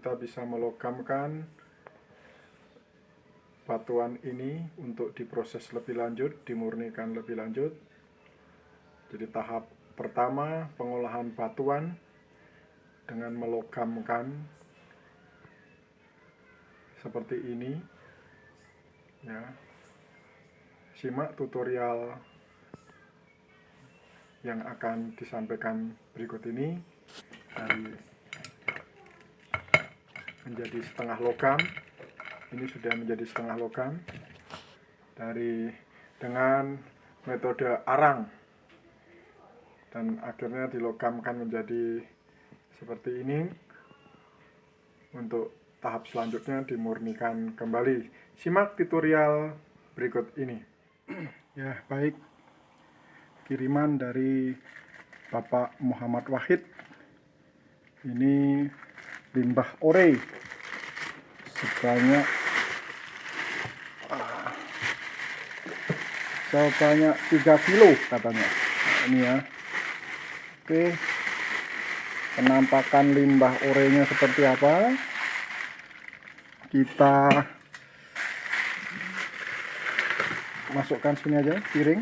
kita bisa melogamkan batuan ini untuk diproses lebih lanjut, dimurnikan lebih lanjut. Jadi tahap pertama pengolahan batuan dengan melogamkan seperti ini ya. Simak tutorial yang akan disampaikan berikut ini. Dari menjadi setengah logam, ini sudah menjadi setengah logam dengan metode arang, dan akhirnya dilogamkan menjadi seperti ini. Untuk tahap selanjutnya dimurnikan kembali. Simak tutorial berikut ini. Ya, baik. Kiriman dari Bapak Muhammad Wahid. Ini limbah ore sebanyak 3 kilo katanya. Nah, ini ya. Oke. Penampakan limbah orenya seperti apa? Kita masukkan sini aja, piring.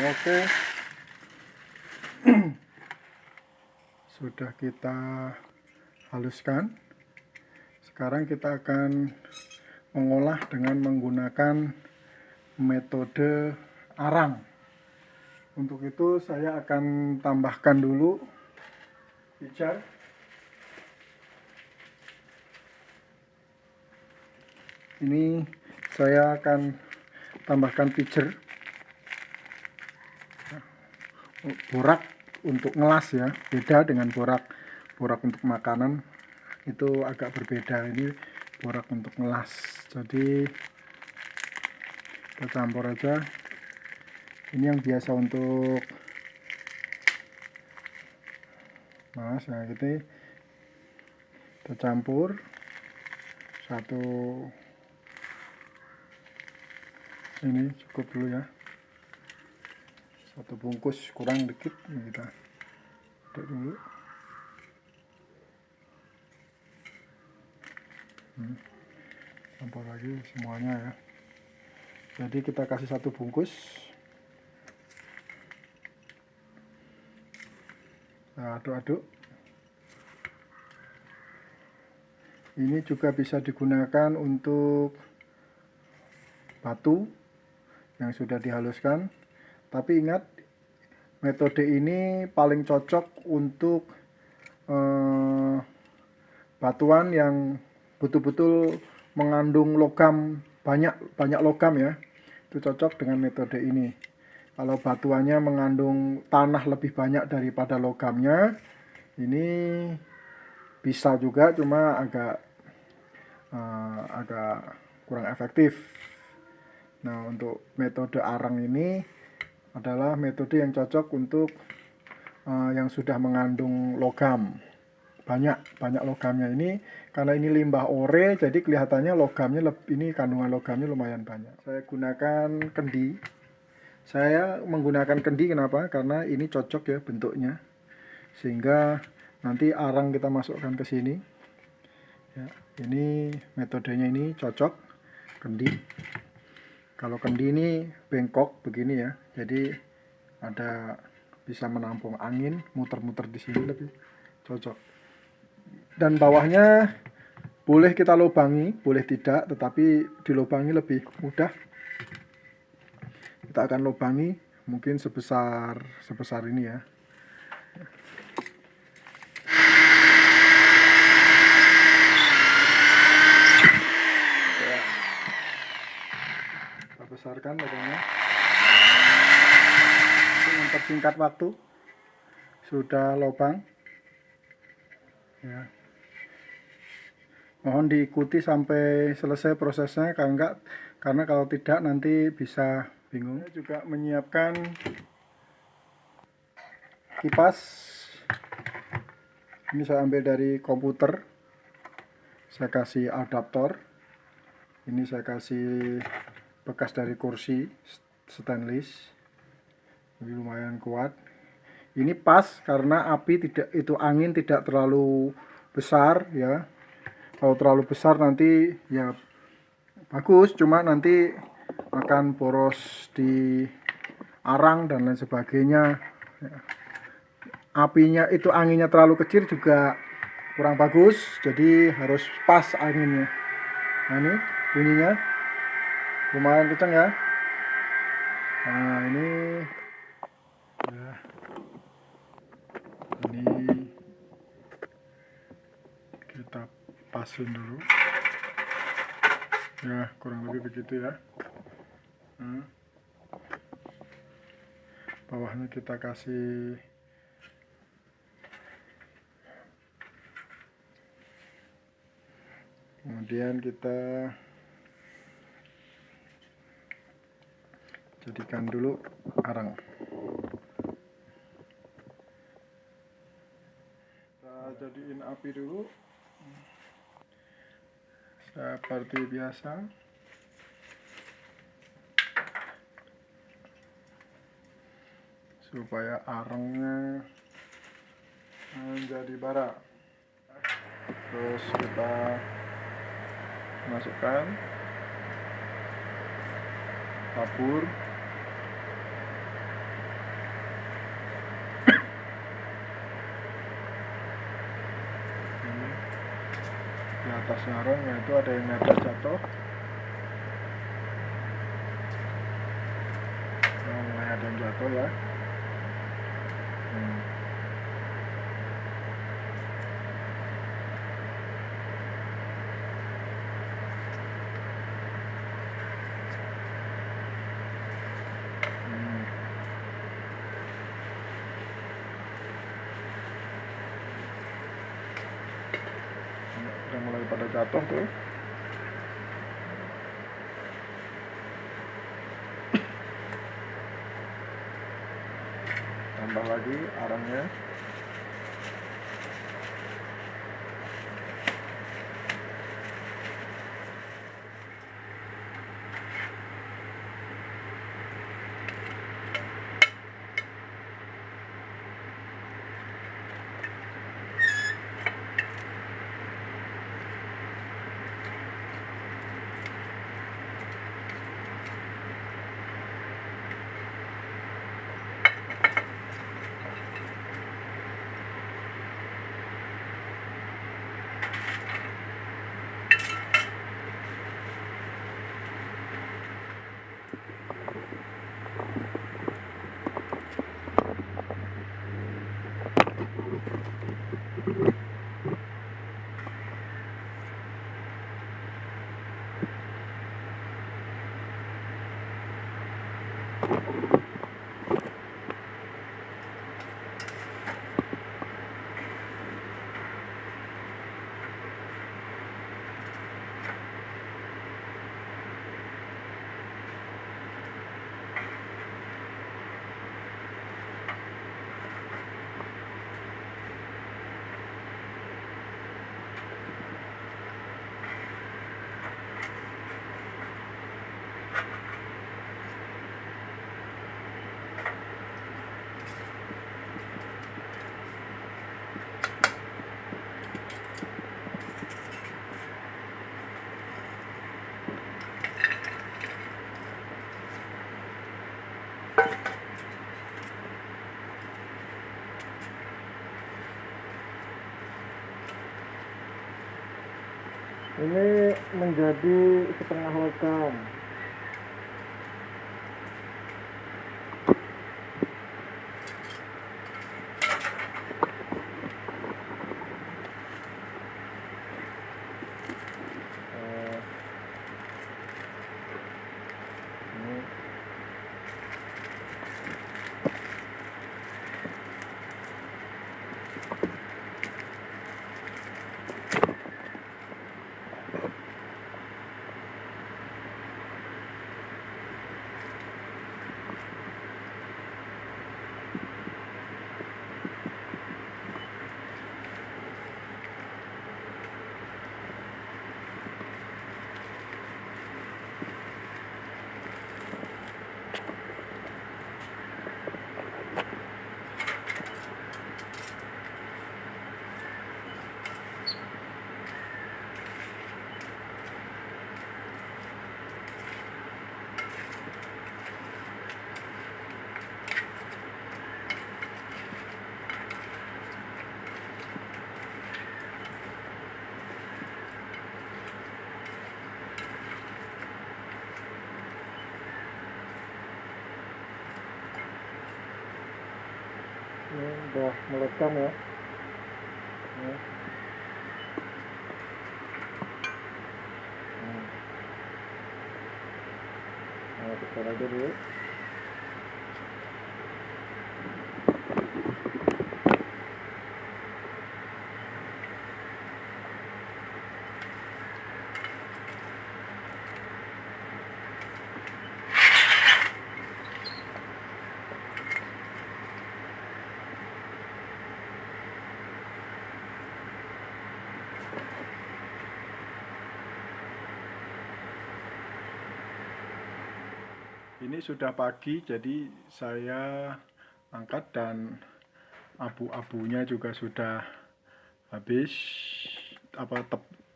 Oke. Sudah kita haluskan. Sekarang kita akan mengolah dengan menggunakan metode arang. Untuk itu saya akan tambahkan dulu pitcher. Ini saya akan tambahkan pitcher. Borak untuk ngelas ya, beda dengan borak untuk makanan, itu agak berbeda. Ini borak untuk ngelas. Jadi kita campur aja. Ini yang biasa untuk mas, nah gitu. Kita campur satu, ini cukup dulu ya, satu bungkus kurang dikit. Kita aduk dulu. Campur lagi semuanya ya. Jadi kita kasih satu bungkus. Nah, aduk-aduk. Ini juga bisa digunakan untuk batu yang sudah dihaluskan. Tapi ingat, metode ini paling cocok untuk batuan yang betul-betul mengandung logam, banyak logam ya. Itu cocok dengan metode ini. Kalau batuannya mengandung tanah lebih banyak daripada logamnya, ini bisa juga, cuma agak kurang efektif. Nah, untuk metode arang ini adalah metode yang cocok untuk yang sudah mengandung logam, banyak logamnya. Ini karena ini limbah ore, jadi kelihatannya logamnya ini kandungan logamnya lumayan banyak. Saya gunakan kendi. Saya menggunakan kendi kenapa? Karena ini cocok ya bentuknya, sehingga nanti arang kita masukkan ke sini ya. Ini metodenya ini cocok kendi. Kalau kendi ini bengkok begini ya, jadi bisa menampung angin, muter-muter di sini lebih cocok. Dan bawahnya boleh kita lubangi, boleh tidak, tetapi dilubangi lebih mudah. Kita akan lubangi mungkin sebesar ini ya. Kita besarkan lubangnya. Untuk mempersingkat waktu, sudah lubang ya. Mohon diikuti sampai selesai prosesnya, karena kalau tidak nanti bisa bingung. Saya juga menyiapkan kipas. Ini saya ambil dari komputer, saya kasih adaptor. Ini saya kasih bekas dari kursi stainless, ini lumayan kuat. Ini pas karena api tidak, itu angin tidak terlalu besar ya. Kalau terlalu besar nanti ya bagus, cuma nanti akan boros di arang dan lain sebagainya. Apinya itu, anginnya terlalu kecil juga kurang bagus, jadi harus pas anginnya. Nah, ini bunyinya lumayan kencang ya. Nah, ini ya, ini kita pasin dulu ya, kurang lebih begitu ya. Nah, bawahnya kita kasih kemudian kita jadikan dulu arang. Kita jadiin api dulu seperti biasa. Supaya arangnya menjadi bara. Terus kita masukkan tabur. Ini di atasnya arang, yaitu ada yang netes jatuh. Nah, mulai ada yang jatuh ya. Udah mulai pada jatuh tuh. Tambah lagi arangnya. Ini menjadi setengah logam. Udah melekam ya. Ya. Nah, kita aja dulu. Ini sudah pagi, jadi saya angkat dan abu-abunya juga sudah habis.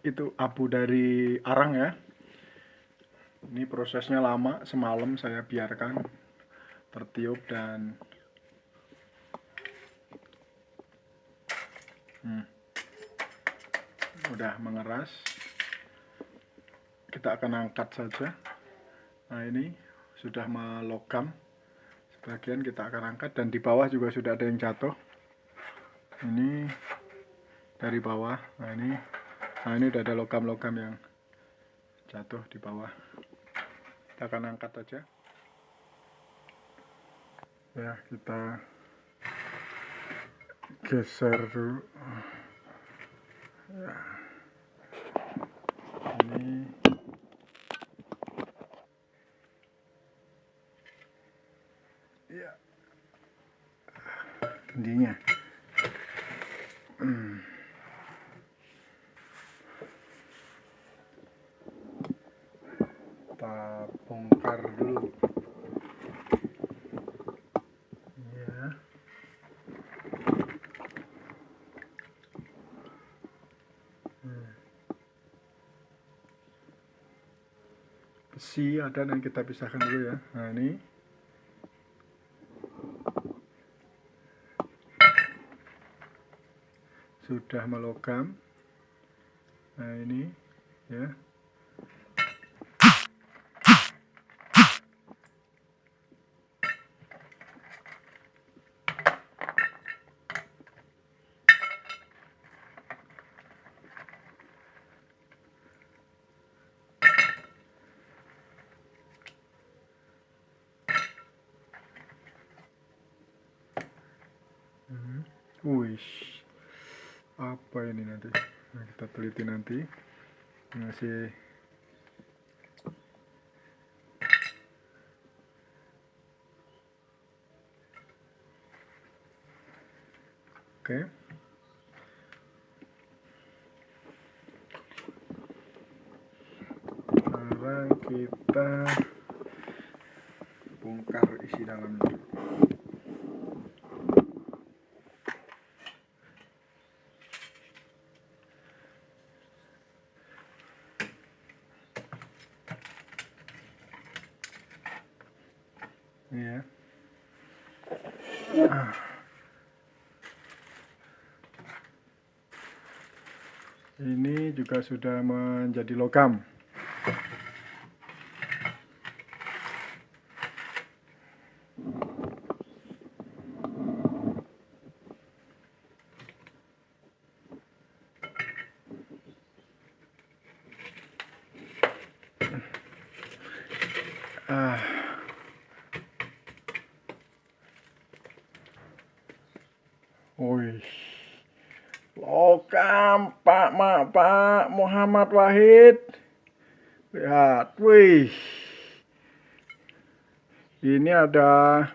Itu abu dari arang ya. Ini prosesnya lama, semalam saya biarkan tertiup dan udah mengeras. Kita akan angkat saja. Nah, ini sudah melogam. Sebagian kita akan angkat dan di bawah juga sudah ada yang jatuh. Ini dari bawah. Nah ini udah ada logam-logam yang jatuh di bawah. Kita akan angkat aja. Ya, kita geser dulu. Ya. Ini ya kendinya. Kita bongkar dulu. Ya. Besi ada yang kita pisahkan dulu ya. Nah, ini sudah melogam. Nah, ini ya. Wih, apa ini nanti? Nah, kita teliti nanti. Masih oke. Sekarang kita bongkar isi dalamnya. Ya. Ini juga sudah menjadi logam. Wih, logam Pak Muhammad Wahid. Lihat, wih, ini ada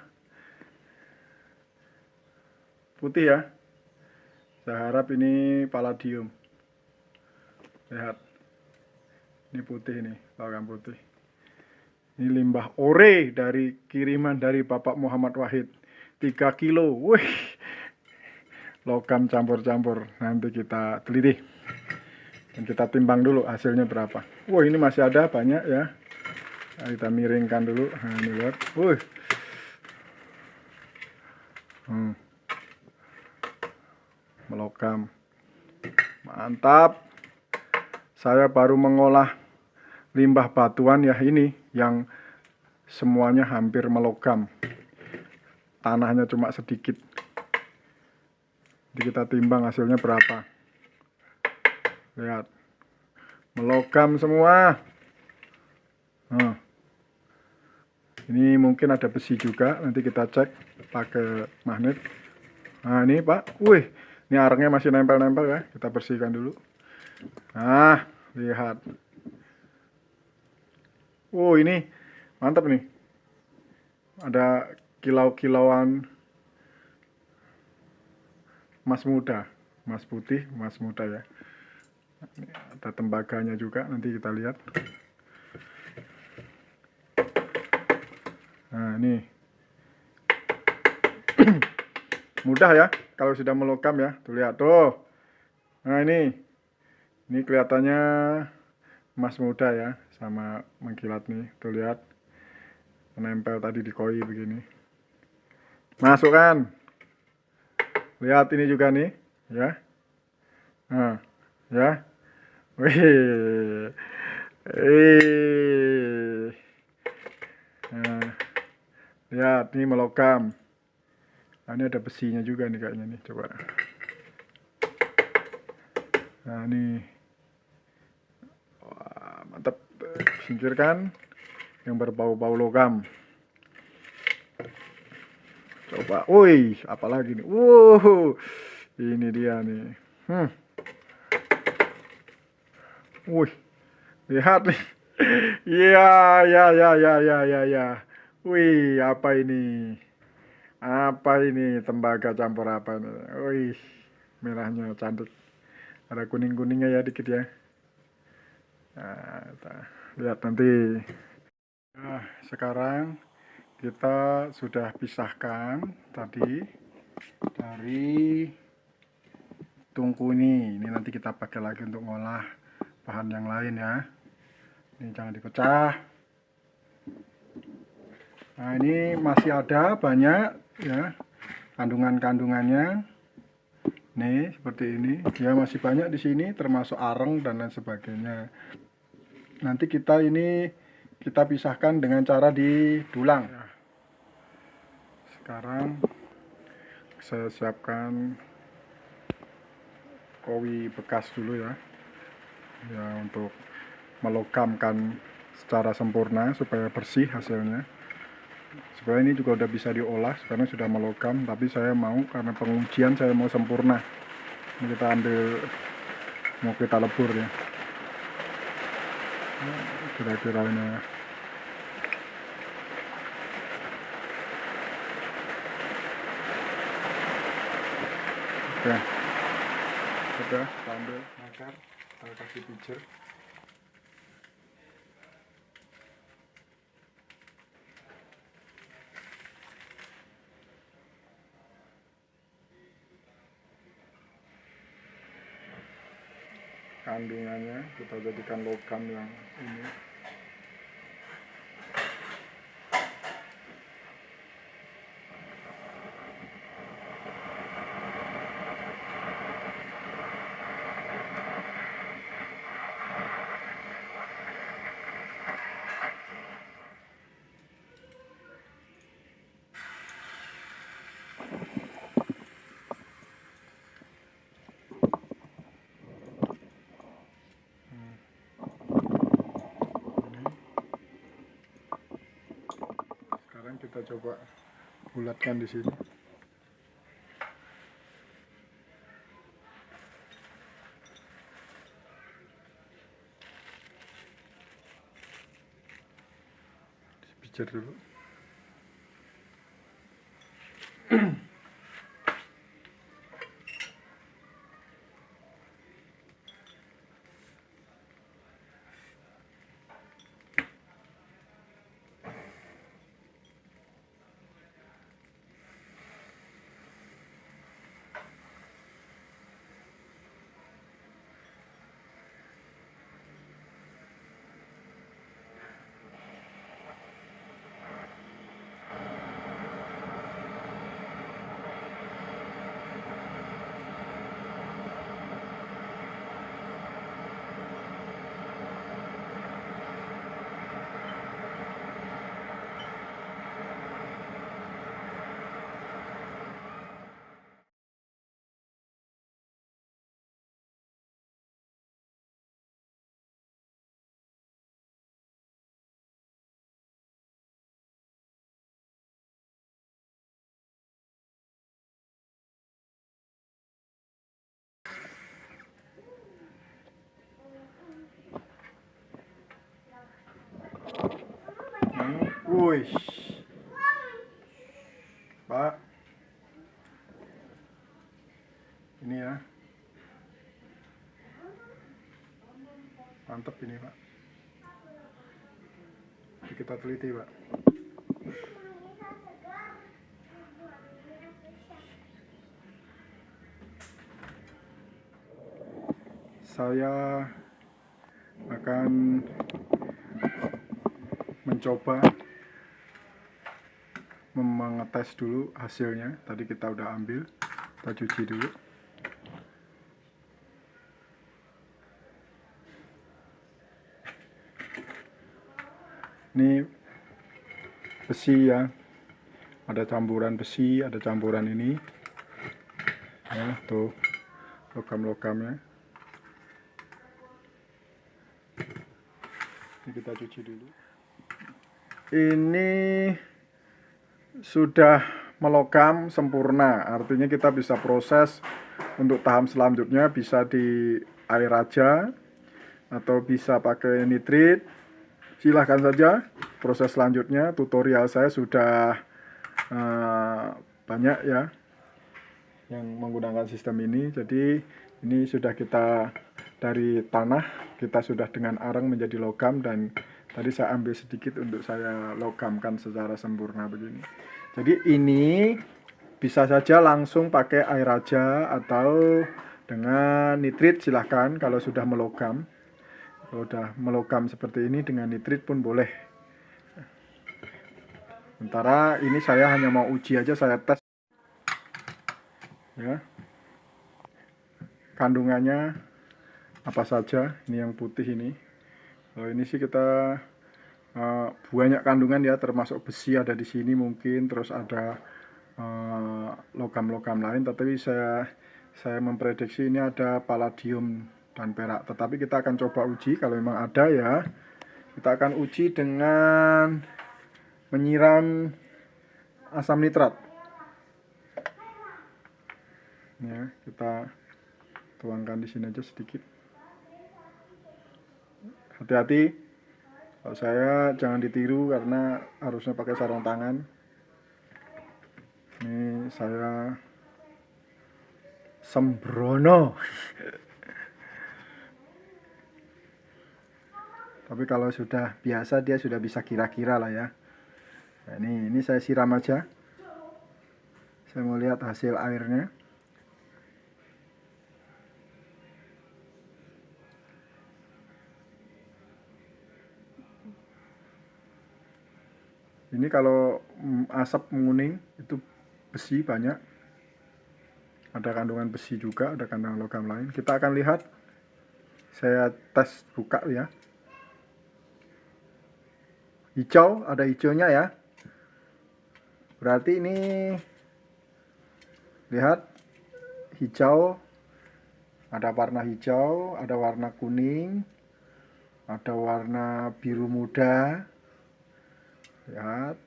putih ya. Saya harap ini palladium. Lihat, ini putih nih, logam putih. Ini limbah ore dari kiriman dari Bapak Muhammad Wahid. 3 kilo, wih. Logam campur-campur. Nanti kita teliti dan kita timbang dulu hasilnya berapa. Wah, ini masih ada banyak ya. Nah, kita miringkan dulu. Nah, ini lihat. Wih. Melogam. Mantap. Saya baru mengolah limbah batuan ya, ini yang semuanya hampir melogam. Tanahnya cuma sedikit. Jadi kita timbang hasilnya berapa. Lihat, melogam semua. Nah, ini mungkin ada besi juga, nanti kita cek pakai magnet. Nah ini Pak, wih, ini arangnya masih nempel-nempel ya, kita bersihkan dulu. Nah, lihat. Oh ini mantap nih, ada kilau-kilauan emas muda, emas putih, emas muda ya. Ada tembaganya juga, nanti kita lihat. Nah ini mudah ya kalau sudah melogam ya, tuh lihat tuh. Nah ini kelihatannya emas muda ya, sama mengkilat nih, tuh lihat, menempel tadi di koi begini. Masukkan, lihat ini juga nih ya. Nah ya, wih, nah, lihat ini melogam. Nah, ini ada besinya juga nih kayaknya nih, coba. Nah ini, wah, mantap. Singkirkan yang berbau-bau logam. Coba, wih, apalagi nih? Wow, ini dia nih. Wih, lihat nih. Iya, ya, ya, ya, ya, ya, ya. Wih, apa ini? Apa ini? Tembaga campur apa ini? Wih, merahnya cantik. Ada kuning-kuningnya ya dikit ya. Nah, lihat nanti. Nah, sekarang kita sudah pisahkan tadi dari tungku ini. Ini nanti kita pakai lagi untuk ngolah bahan yang lain ya. Ini jangan dipecah. Nah, ini masih ada banyak ya kandungannya. Nih, seperti ini. Ya masih banyak di sini termasuk areng dan lain sebagainya. Nanti kita pisahkan dengan cara didulang. Sekarang saya siapkan koi bekas dulu ya. Ya untuk melogamkan secara sempurna supaya bersih hasilnya. Sebenarnya ini juga udah bisa diolah karena sudah melogam, tapi saya mau karena pengujian saya mau sempurna. Ini kita ambil, mau kita lebur ya. Kira-kira ini ya. Oke, sudah kita ambil akar, kita kasih pijer. Kandungannya kita jadikan logam yang ini. Sekarang kita coba bulatkan di sini. Pijer dulu. Wih, Pak, ini ya, mantep ini Pak. Jadi kita teliti Pak. Saya akan mencoba mengetes dulu hasilnya. Tadi kita udah ambil, kita cuci dulu. Ini besi ya, ada campuran besi, ada campuran ini ya, tuh logam-logamnya. Ini kita cuci dulu. Ini sudah melogam sempurna, artinya kita bisa proses untuk tahap selanjutnya, bisa di air aja atau bisa pakai nitrit. Silahkan saja. Proses selanjutnya tutorial saya sudah banyak ya yang menggunakan sistem ini. Jadi ini sudah kita dari tanah, kita sudah dengan arang menjadi logam, dan tadi saya ambil sedikit untuk saya logamkan secara sempurna begini. Jadi ini bisa saja langsung pakai air aja atau dengan nitrit, silahkan kalau sudah melogam. Kalau udah melogam seperti ini dengan nitrit pun boleh. Sementara ini saya hanya mau uji aja, saya tes ya. Kandungannya apa saja, ini yang putih ini. Kalau ini sih kita banyak kandungan ya, termasuk besi ada di sini mungkin, terus ada logam-logam lain, tetapi saya memprediksi ini ada palladium dan perak. Tetapi kita akan coba uji kalau memang ada ya. Kita akan uji dengan menyiram asam nitrat. Ya, kita tuangkan di sini aja sedikit. Hati-hati, kalau saya jangan ditiru karena harusnya pakai sarung tangan. Ini saya sembrono. Tapi kalau sudah biasa dia sudah bisa kira-kira lah ya. Nah, ini saya siram aja. Saya mau lihat hasil airnya. Ini kalau asap menguning itu besi banyak. Ada kandungan besi juga, ada kandungan logam lain. Kita akan lihat. Saya tes buka ya. Hijau, ada hijaunya ya. Berarti ini lihat hijau, ada warna hijau, ada warna kuning, ada warna biru muda. Lihat.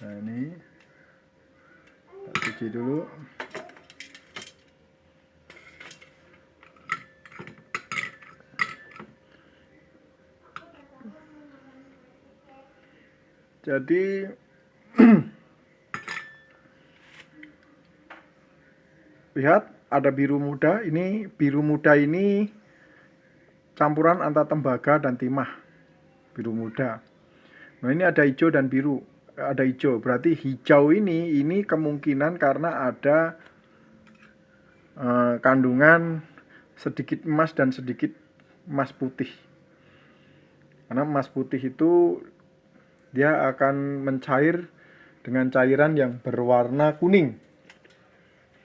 Nah ini kita cuci dulu. Jadi lihat ada biru muda. Ini biru muda ini campuran antara tembaga dan timah. Biru muda. Nah ini ada hijau dan biru. Ada hijau. Berarti hijau ini kemungkinan karena ada kandungan sedikit emas dan sedikit emas putih. Karena emas putih itu dia akan mencair dengan cairan yang berwarna kuning.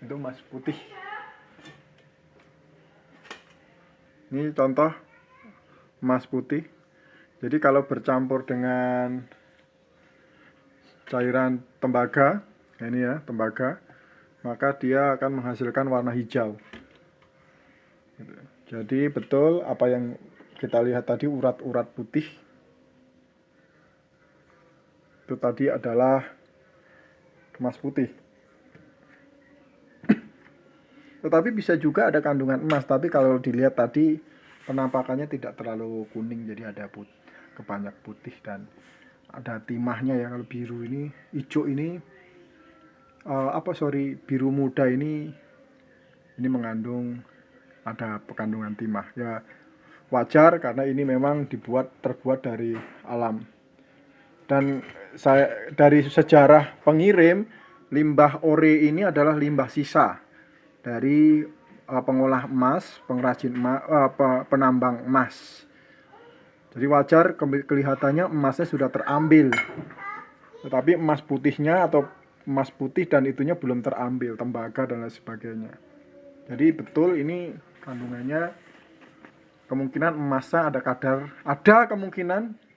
Itu emas putih. Ini contoh emas putih. Jadi kalau bercampur dengan cairan tembaga, ini ya tembaga, maka dia akan menghasilkan warna hijau. Jadi betul apa yang kita lihat tadi, urat-urat putih itu tadi adalah emas putih. Tetapi bisa juga ada kandungan emas, tapi kalau dilihat tadi penampakannya tidak terlalu kuning, jadi ada kebanyak putih dan ada timahnya ya. Kalau biru ini, hijau ini biru muda ini mengandung ada kandungan timah ya. Wajar karena ini memang terbuat dari alam. Dan dari sejarah pengirim, limbah ore ini adalah limbah sisa dari pengolah emas, pengrajin emas, penambang emas. Jadi wajar kelihatannya emasnya sudah terambil, tetapi emas putihnya atau emas putih dan itunya belum terambil, tembaga dan lain sebagainya. Jadi betul ini kandungannya, kemungkinan emasnya ada kemungkinan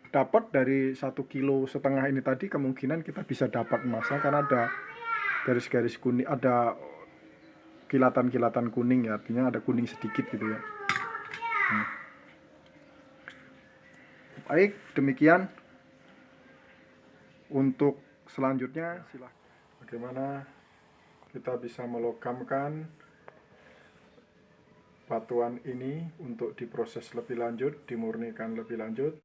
dapat dari 1,5 kilo ini tadi, kemungkinan kita bisa dapat emasnya karena ada garis-garis kuning, ada kilatan-kilatan kuning ya, artinya ada kuning sedikit gitu ya. Baik, demikian untuk selanjutnya. Silahkan. Bagaimana kita bisa melogamkan batuan ini untuk diproses lebih lanjut, dimurnikan lebih lanjut.